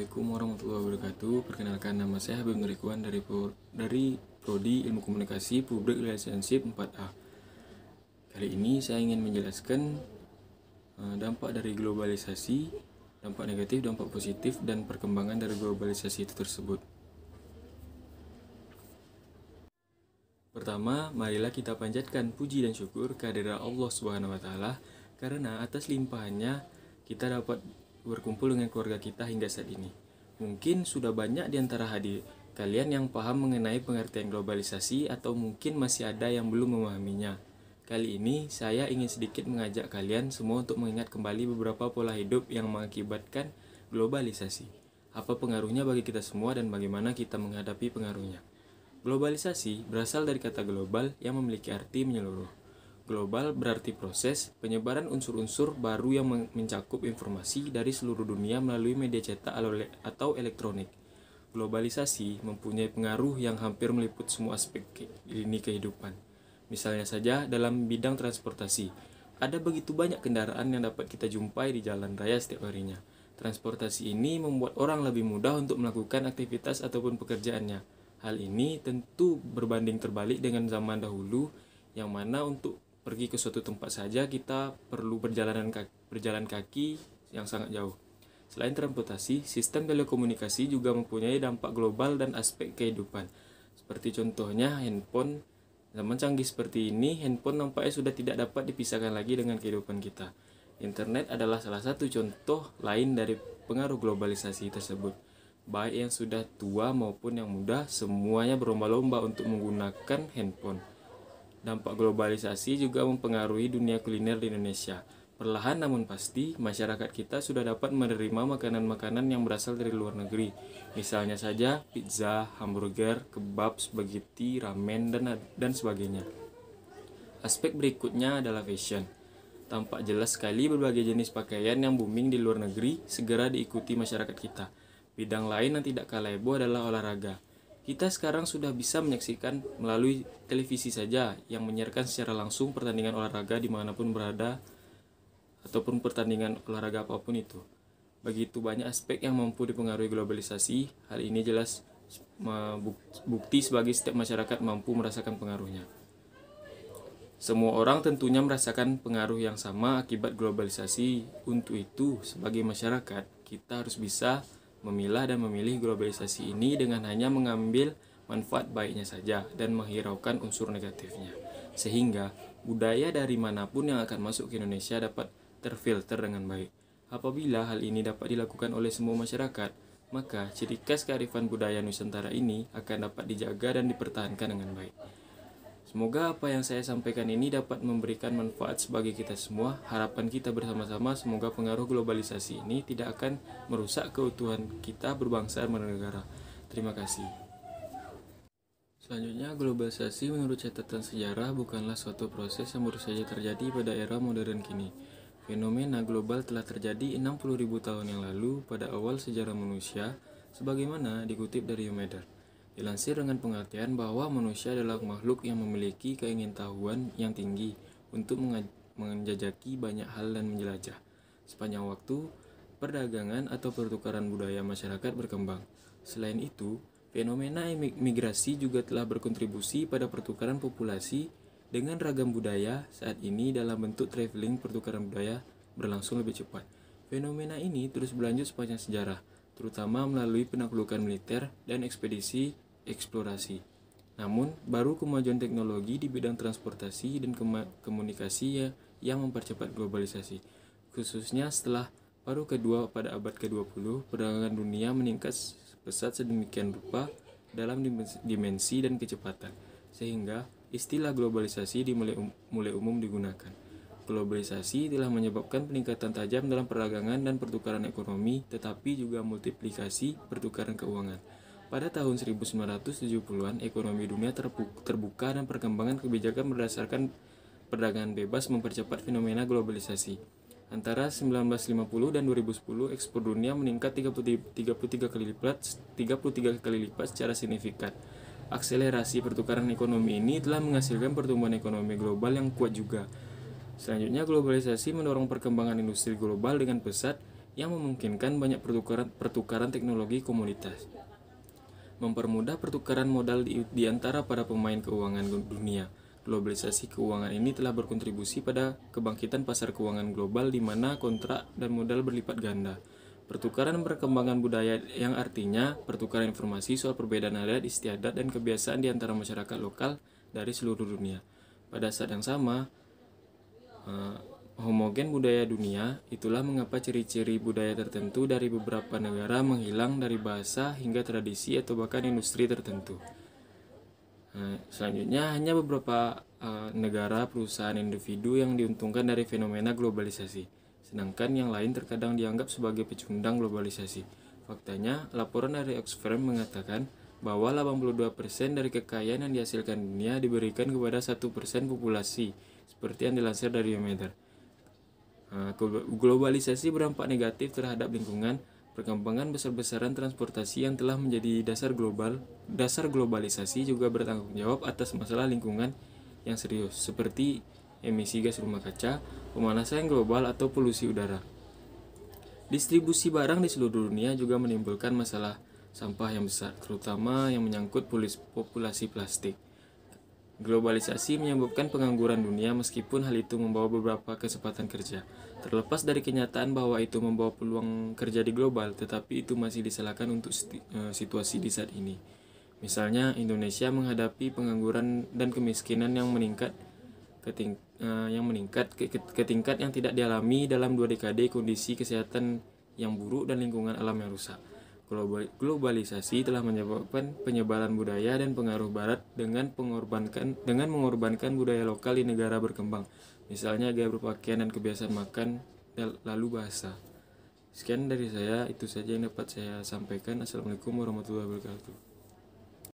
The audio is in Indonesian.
Assalamualaikum warahmatullahi wabarakatuh. Perkenalkan, nama saya Habib Nurikuan dari Prodi Ilmu Komunikasi Public Relationship 4A. Kali ini saya ingin menjelaskan dampak dari globalisasi, dampak negatif, dampak positif, dan perkembangan dari globalisasi itu tersebut. Pertama, marilah kita panjatkan puji dan syukur kehadirat Allah Subhanahu wa taala karena atas limpahannya kita dapat berkumpul dengan keluarga kita hingga saat ini. Mungkin sudah banyak di antara hadir kalian yang paham mengenai pengertian globalisasi atau mungkin masih ada yang belum memahaminya. Kali ini saya ingin sedikit mengajak kalian semua untuk mengingat kembali beberapa pola hidup yang mengakibatkan globalisasi. Apa pengaruhnya bagi kita semua dan bagaimana kita menghadapi pengaruhnya. Globalisasi berasal dari kata global yang memiliki arti menyeluruh. Global berarti proses penyebaran unsur-unsur baru yang mencakup informasi dari seluruh dunia melalui media cetak atau elektronik. Globalisasi mempunyai pengaruh yang hampir meliput semua aspek lini kehidupan. Misalnya saja dalam bidang transportasi, ada begitu banyak kendaraan yang dapat kita jumpai di jalan raya setiap harinya. Transportasi ini membuat orang lebih mudah untuk melakukan aktivitas ataupun pekerjaannya. Hal ini tentu berbanding terbalik dengan zaman dahulu, yang mana untuk pergi ke suatu tempat saja kita perlu berjalan kaki yang sangat jauh. Selain transportasi, sistem telekomunikasi juga mempunyai dampak global dan aspek kehidupan. Seperti contohnya handphone. Zaman canggih seperti ini, handphone nampaknya sudah tidak dapat dipisahkan lagi dengan kehidupan kita. Internet adalah salah satu contoh lain dari pengaruh globalisasi tersebut. Baik yang sudah tua maupun yang muda, semuanya berlomba-lomba untuk menggunakan handphone. Dampak globalisasi juga mempengaruhi dunia kuliner di Indonesia. Perlahan namun pasti, masyarakat kita sudah dapat menerima makanan-makanan yang berasal dari luar negeri. Misalnya saja pizza, hamburger, kebab, spaghetti, ramen, dan sebagainya. Aspek berikutnya adalah fashion. Tampak jelas sekali berbagai jenis pakaian yang booming di luar negeri segera diikuti masyarakat kita. Bidang lain yang tidak kalah heboh adalah olahraga. Kita sekarang sudah bisa menyaksikan melalui televisi saja yang menyiarkan secara langsung pertandingan olahraga dimanapun berada ataupun pertandingan olahraga apapun itu. Begitu banyak aspek yang mampu dipengaruhi globalisasi, hal ini jelas bukti sebagai setiap masyarakat mampu merasakan pengaruhnya. Semua orang tentunya merasakan pengaruh yang sama akibat globalisasi. Untuk itu, sebagai masyarakat, kita harus bisa memilah dan memilih globalisasi ini dengan hanya mengambil manfaat baiknya saja dan menghiraukan unsur negatifnya. Sehingga budaya dari manapun yang akan masuk ke Indonesia dapat terfilter dengan baik. Apabila hal ini dapat dilakukan oleh semua masyarakat, maka ciri khas kearifan budaya Nusantara ini akan dapat dijaga dan dipertahankan dengan baik. Semoga apa yang saya sampaikan ini dapat memberikan manfaat sebagai kita semua. Harapan kita bersama-sama semoga pengaruh globalisasi ini tidak akan merusak keutuhan kita berbangsa dan bernegara. Terima kasih. Selanjutnya, globalisasi menurut catatan sejarah bukanlah suatu proses yang baru saja terjadi pada era modern kini. Fenomena global telah terjadi 60.000 tahun yang lalu pada awal sejarah manusia, sebagaimana dikutip dari Homer. Dilansir dengan pengertian bahwa manusia adalah makhluk yang memiliki keingintahuan yang tinggi untuk menjajaki banyak hal dan menjelajah. Sepanjang waktu, perdagangan atau pertukaran budaya masyarakat berkembang. Selain itu, fenomena migrasi juga telah berkontribusi pada pertukaran populasi dengan ragam budaya. Saat ini dalam bentuk traveling, pertukaran budaya berlangsung lebih cepat. Fenomena ini terus berlanjut sepanjang sejarah, terutama melalui penaklukan militer dan ekspedisi eksplorasi. Namun, baru kemajuan teknologi di bidang transportasi dan komunikasi yang mempercepat globalisasi. Khususnya setelah paruh kedua pada abad ke-20, perdagangan dunia meningkat pesat sedemikian rupa dalam dimensi dan kecepatan, sehingga istilah globalisasi mulai umum digunakan. Globalisasi telah menyebabkan peningkatan tajam dalam perdagangan dan pertukaran ekonomi, tetapi juga multiplikasi pertukaran keuangan. Pada tahun 1970-an, ekonomi dunia terbuka dan perkembangan kebijakan berdasarkan perdagangan bebas mempercepat fenomena globalisasi. Antara 1950 dan 2010, ekspor dunia meningkat 33 kali lipat secara signifikan. Akselerasi pertukaran ekonomi ini telah menghasilkan pertumbuhan ekonomi global yang kuat juga. Selanjutnya, globalisasi mendorong perkembangan industri global dengan pesat yang memungkinkan banyak pertukaran teknologi komoditas. Mempermudah pertukaran modal di antara para pemain keuangan dunia. Globalisasi keuangan ini telah berkontribusi pada kebangkitan pasar keuangan global di mana kontrak dan modal berlipat ganda. Pertukaran perkembangan budaya yang artinya pertukaran informasi soal perbedaan adat, istiadat, dan kebiasaan di antara masyarakat lokal dari seluruh dunia. Pada saat yang sama, homogen budaya dunia, itulah mengapa ciri-ciri budaya tertentu dari beberapa negara menghilang dari bahasa hingga tradisi atau bahkan industri tertentu. Selanjutnya, hanya beberapa negara, perusahaan, individu yang diuntungkan dari fenomena globalisasi, sedangkan yang lain terkadang dianggap sebagai pecundang globalisasi. Faktanya, laporan dari Oxfam mengatakan bahwa 82% dari kekayaan yang dihasilkan dunia diberikan kepada 1% populasi, seperti yang dilansir dari Yometer. Globalisasi berdampak negatif terhadap lingkungan. Perkembangan besar-besaran transportasi yang telah menjadi dasar globalisasi juga bertanggung jawab atas masalah lingkungan yang serius, seperti emisi gas rumah kaca, pemanasan global, atau polusi udara. Distribusi barang di seluruh dunia juga menimbulkan masalah sampah yang besar, terutama yang menyangkut populasi plastik. Globalisasi menyebabkan pengangguran dunia meskipun hal itu membawa beberapa kesempatan kerja. Terlepas dari kenyataan bahwa itu membawa peluang kerja di global, tetapi itu masih disalahkan untuk situasi di saat ini. Misalnya, Indonesia menghadapi pengangguran dan kemiskinan yang meningkat ke tingkat yang tidak dialami dalam 2 dekade, kondisi kesehatan yang buruk, dan lingkungan alam yang rusak. Globalisasi telah menyebabkan penyebaran budaya dan pengaruh barat dengan mengorbankan budaya lokal di negara berkembang, misalnya gaya berpakaian dan kebiasaan makan, lalu bahasa. Sekian dari saya, itu saja yang dapat saya sampaikan. Assalamualaikum warahmatullahi wabarakatuh.